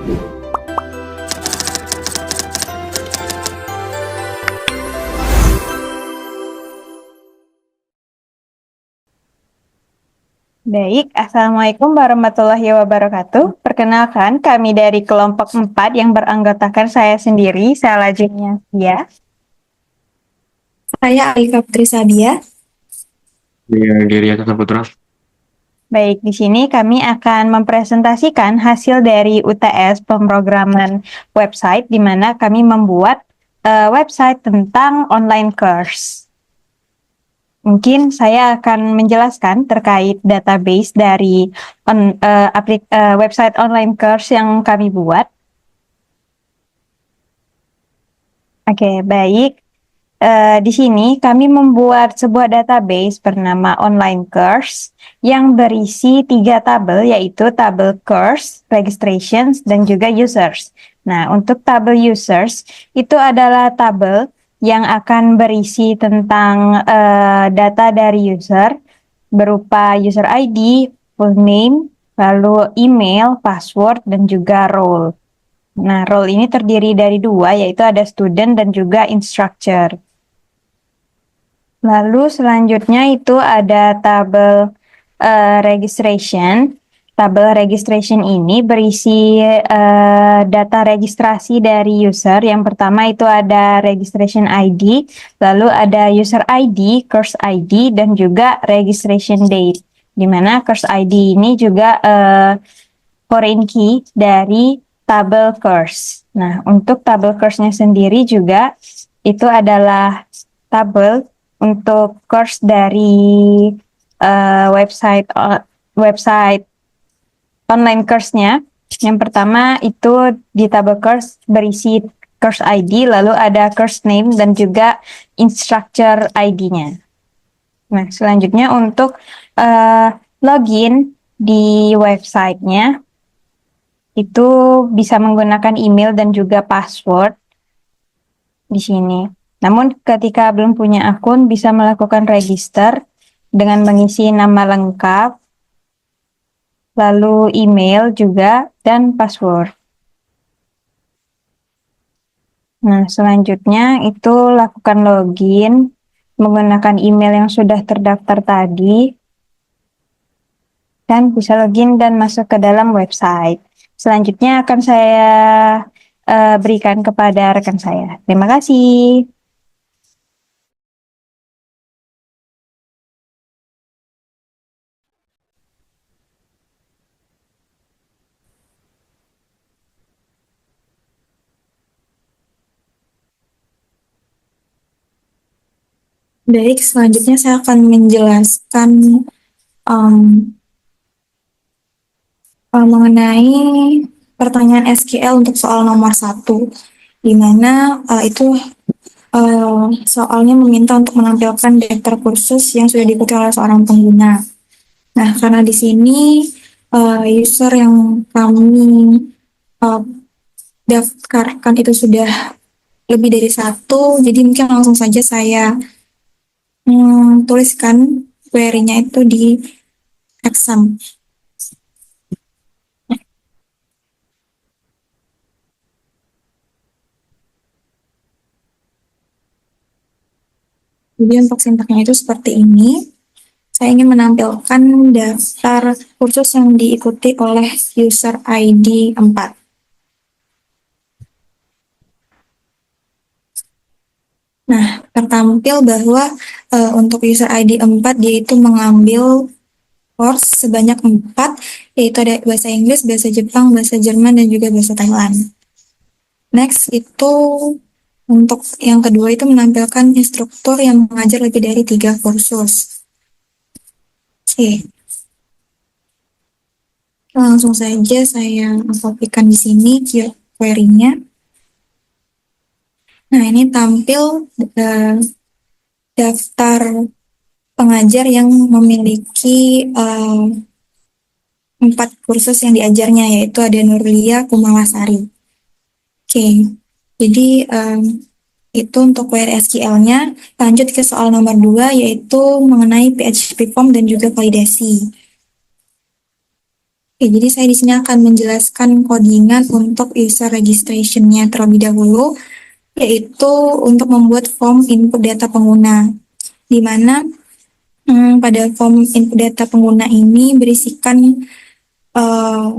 Baik, Assalamualaikum warahmatullahi wabarakatuh. Perkenalkan, kami dari kelompok 4 yang beranggotakan saya sendiri, saya Junia Sia. Saya Alika Putri Sadia. Diri Tata Putra. Baik, di sini kami akan mempresentasikan hasil dari UTS pemrograman website, di mana kami membuat website tentang online course. Mungkin saya akan menjelaskan terkait database dari website online course yang kami buat. Oke, baik. Di sini kami membuat sebuah database bernama Online Course yang berisi 3 tabel, yaitu tabel Course, Registrations, dan juga Users. Nah, untuk tabel Users, itu adalah tabel yang akan berisi tentang data dari user, berupa user ID, full name, lalu email, password, dan juga role. Nah, role ini terdiri dari 2, yaitu ada student dan juga instructor. Lalu selanjutnya itu ada tabel registration. Tabel registration ini berisi data registrasi dari user. Yang pertama itu ada registration ID, lalu ada user ID, course ID, dan juga registration date. Di mana course ID ini juga foreign key dari tabel course. Nah, untuk tabel course-nya sendiri juga itu adalah tabel untuk course dari website online course-nya. Yang pertama itu di tabel course berisi course ID, lalu ada course name dan juga instructor ID-nya. Nah, selanjutnya untuk login di website-nya itu bisa menggunakan email dan juga password di sini. Namun ketika belum punya akun bisa melakukan register dengan mengisi nama lengkap, lalu email juga, dan password. Nah, selanjutnya itu lakukan login menggunakan email yang sudah terdaftar tadi, dan bisa login dan masuk ke dalam website. Selanjutnya akan saya berikan kepada rekan saya. Terima kasih. Baik, selanjutnya saya akan menjelaskan mengenai pertanyaan SQL untuk soal nomor 1, di mana itu soalnya meminta untuk menampilkan daftar kursus yang sudah diikuti oleh seorang pengguna. Nah, karena di sini user yang kami daftarkan itu sudah lebih dari 1, jadi mungkin langsung saja saya tuliskan query-nya itu di exam. Jadi untuk sintaknya itu seperti ini. Saya ingin menampilkan daftar kursus yang diikuti oleh user ID 4. Nah, tertampil bahwa untuk user ID 4 dia itu mengambil course sebanyak 4, yaitu ada bahasa Inggris, bahasa Jepang, bahasa Jerman, dan juga bahasa Thailand. Next itu untuk yang kedua itu menampilkan instruktur yang mengajar lebih dari 3 kursus. Oke. Langsung saja saya kopikan di sini query-nya. Nah, ini tampil daftar pengajar yang memiliki 4 kursus yang diajarnya, yaitu ada Nurlia Kumalasari. Oke, jadi itu untuk query SQL-nya. Lanjut ke soal nomor 2, yaitu mengenai PHP form dan juga validasi. Oke, jadi saya di sini akan menjelaskan codingan untuk user registration-nya terlebih dahulu, yaitu untuk membuat form input data pengguna, di mana pada form input data pengguna ini berisikan eh,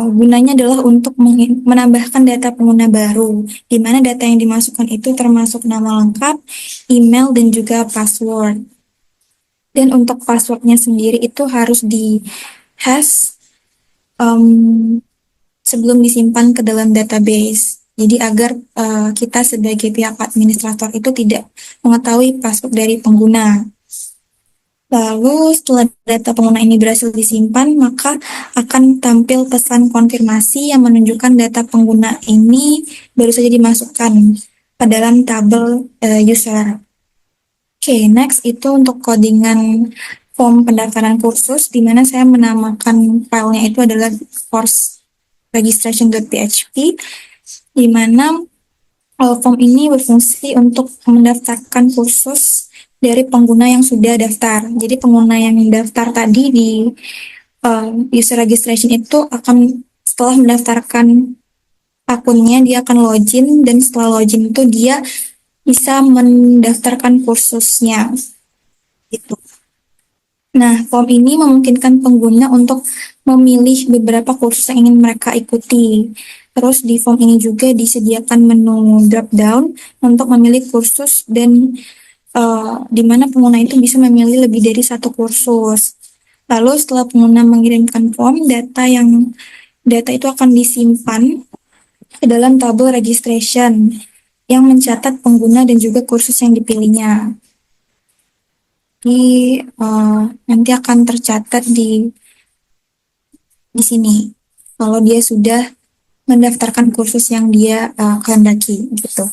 gunanya adalah untuk menambahkan data pengguna baru, di mana data yang dimasukkan itu termasuk nama lengkap, email, dan juga password. Dan untuk passwordnya sendiri itu harus di hash sebelum disimpan ke dalam database. Jadi agar kita sebagai pihak administrator itu tidak mengetahui password dari pengguna. Lalu setelah data pengguna ini berhasil disimpan, maka akan tampil pesan konfirmasi yang menunjukkan data pengguna ini baru saja dimasukkan ke dalam tabel user. Oke, next itu untuk codingan form pendaftaran kursus, di mana saya menamakan filenya itu adalah course registration.php, di mana form ini berfungsi untuk mendaftarkan kursus dari pengguna yang sudah daftar. Jadi pengguna yang daftar tadi di user registration itu akan setelah mendaftarkan akunnya, dia akan login, dan setelah login itu dia bisa mendaftarkan kursusnya. Gitu. Nah, form ini memungkinkan pengguna untuk memilih beberapa kursus yang ingin mereka ikuti. Terus di form ini juga disediakan menu drop down untuk memilih kursus, dan di mana pengguna itu bisa memilih lebih dari satu kursus. Lalu setelah pengguna mengirimkan form, data itu akan disimpan ke dalam tabel registration yang mencatat pengguna dan juga kursus yang dipilihnya. Jadi nanti akan tercatat di sini kalau dia sudah mendaftarkan kursus yang dia kehendaki gitu.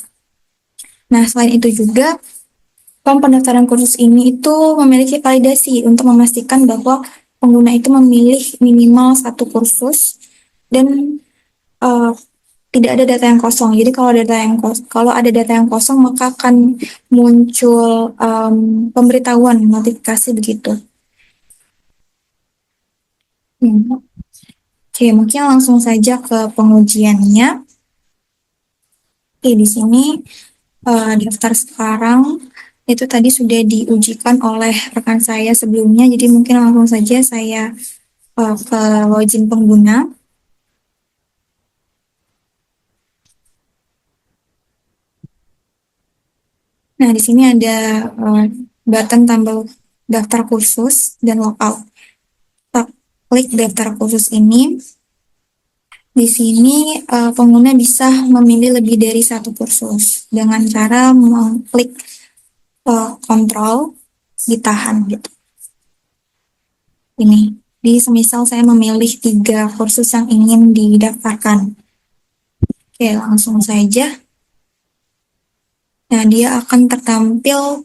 Nah, selain itu juga form pendaftaran kursus ini itu memiliki validasi untuk memastikan bahwa pengguna itu memilih minimal satu kursus dan tidak ada data yang kosong. Jadi kalau ada data yang kosong, maka akan muncul pemberitahuan notifikasi begitu. Oke, mungkin langsung saja ke pengujiannya. Oke, di sini daftar sekarang itu tadi sudah diujikan oleh rekan saya sebelumnya, jadi mungkin langsung saja saya ke login pengguna. Nah, di sini ada button tombol daftar kursus dan logout. Kita klik daftar kursus ini. Di sini pengguna bisa memilih lebih dari satu kursus dengan cara mengklik kontrol ditahan gitu. Ini, di semisal saya memilih 3 kursus yang ingin didaftarkan. Oke, langsung saja. Nah, dia akan tertampil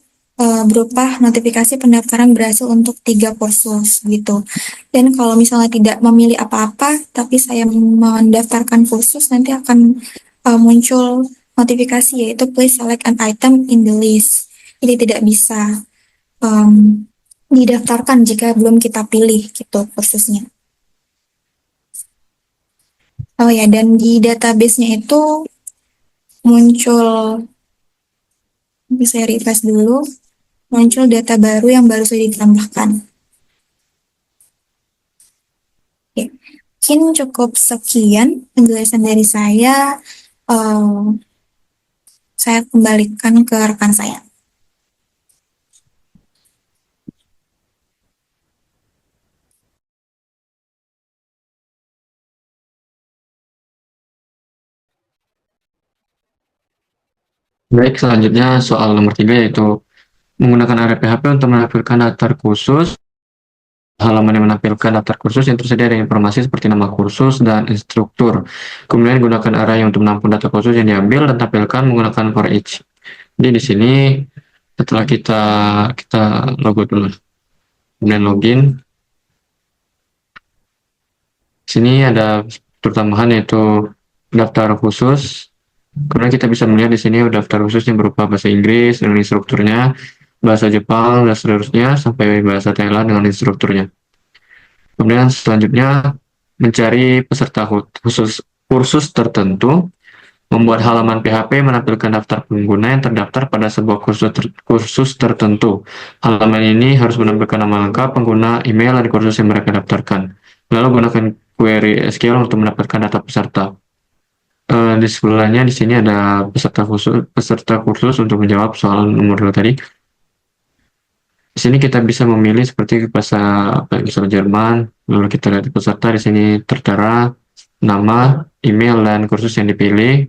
berupa notifikasi pendaftaran berhasil untuk 3 kursus gitu. Dan kalau misalnya tidak memilih apa-apa, tapi saya mendaftarkan kursus, nanti akan muncul notifikasi yaitu please select an item in the list. Jadi tidak bisa didaftarkan jika belum kita pilih gitu kursusnya. Oh ya, dan di database-nya itu muncul, bisa refresh dulu, muncul data baru yang baru saja ditambahkan. Oke, mungkin cukup sekian penjelasan dari saya. Saya kembalikan ke rekan saya. Baik, selanjutnya soal nomor 3 yaitu menggunakan area PHP untuk menampilkan daftar khusus. Halaman yang menampilkan daftar kursus yang tersedia dengan informasi seperti nama kursus dan instruktur. Kemudian gunakan area untuk menampung data kursus yang diambil dan tampilkan menggunakan for each. Jadi di sini setelah kita logo dulu, kemudian login. Sini ada tambahan yaitu daftar khusus. Kemudian kita bisa melihat di sini daftar khusus yang berupa bahasa Inggris dengan instrukturnya, bahasa Jepang dan seterusnya sampai bahasa Thailand dengan instrukturnya. Kemudian selanjutnya mencari peserta khusus kursus tertentu, membuat halaman PHP menampilkan daftar pengguna yang terdaftar pada sebuah kursus tertentu. Halaman ini harus menampilkan nama lengkap pengguna, email, dan kursus yang mereka daftarkan. Lalu gunakan query SQL untuk mendapatkan data peserta. Di sebelahnya di sini ada peserta kursus untuk menjawab soal nomor 2 tadi. Di sini kita bisa memilih seperti bahasa Jerman, lalu kita lihat peserta di sini tertera nama, email, dan kursus yang dipilih.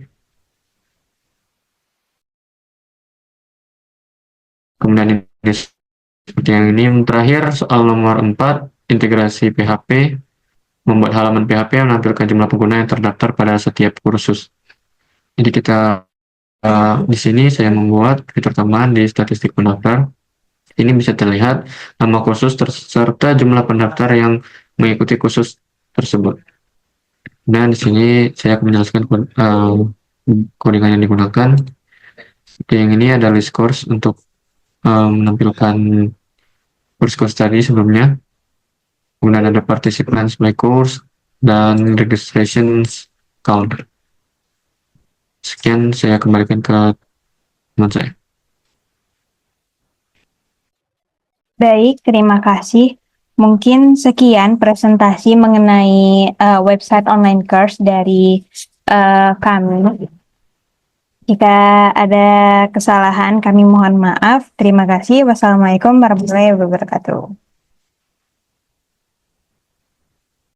Kemudian ini seperti yang ini. Terakhir soal nomor 4, integrasi PHP, membuat halaman PHP yang menampilkan jumlah pengguna yang terdaftar pada setiap kursus. Jadi kita di sini saya membuat fitur tambahan di statistik pendaftar. Ini bisa terlihat nama kursus serta jumlah pendaftar yang mengikuti kursus tersebut. Dan di sini saya akan menjelaskan codingan yang digunakan. Seperti yang ini ada list course untuk menampilkan course tadi sebelumnya. Kemudian ada participants by course dan registrations count. Sekian, saya kembalikan ke teman saya. Baik, terima kasih. Mungkin sekian presentasi mengenai website online course dari kami. Jika ada kesalahan, kami mohon maaf. Terima kasih. Wassalamualaikum warahmatullahi wabarakatuh.